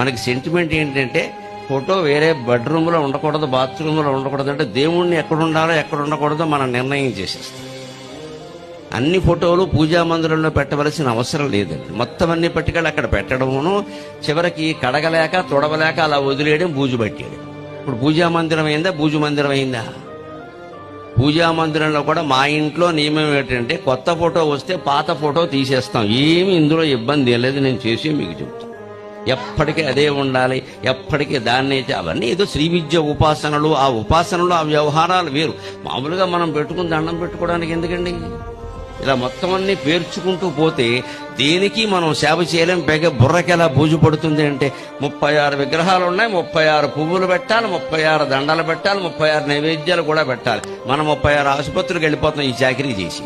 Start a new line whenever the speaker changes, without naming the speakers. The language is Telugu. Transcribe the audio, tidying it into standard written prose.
మనకి సెంటిమెంట్ ఏంటంటే ఫోటో వేరే బెడ్రూమ్లో ఉండకూడదు, బాత్రూంలో ఉండకూడదు అంటే దేవుణ్ణి ఎక్కడ ఉండాలో ఎక్కడ ఉండకూడదో మనం నిర్ణయం చేసేస్తాం. అన్ని ఫోటోలు పూజా మందిరంలో పెట్టవలసిన అవసరం లేదండి. మొత్తం అన్ని పట్టుకెళ్ళి అక్కడ పెట్టడమును, చివరికి కడగలేక తొడవలేక అలా వదిలేయడం, బూజు పట్టేయడం. ఇప్పుడు పూజా మందిరం అయిందా, బూజు మందిరం అయిందా? పూజా మందిరంలో కూడా మా ఇంట్లో నియమం ఏంటంటే కొత్త ఫోటో వస్తే పాత ఫోటో తీసేస్తాం. ఏమి ఇందులో ఇబ్బంది లేదు, నేను చేసి మీకు చెప్తాను. ఎప్పటికీ అదే ఉండాలి, ఎప్పటికీ దాన్నే. అవన్నీ ఏదో శ్రీ విద్య ఉపాసనలు, ఆ ఉపాసనలు ఆ వ్యవహారాలు వేరు. మామూలుగా మనం పెట్టుకుని దండం పెట్టుకోవడానికి ఎందుకండి? ఇలా మొత్తం అన్ని పేర్చుకుంటూ పోతే దేనికి మనం సేవ చేయలేం. పైగా బుర్రకి ఎలా బూజు పడుతుంది అంటే 36 విగ్రహాలు ఉన్నాయి, 36 పువ్వులు పెట్టాలి, 36 దండలు పెట్టాలి, 36 నైవేద్యాలు కూడా పెట్టాలి. మనం 36 ఆసుపత్రికి వెళ్ళిపోతాం ఈ చాకరీ చేసి.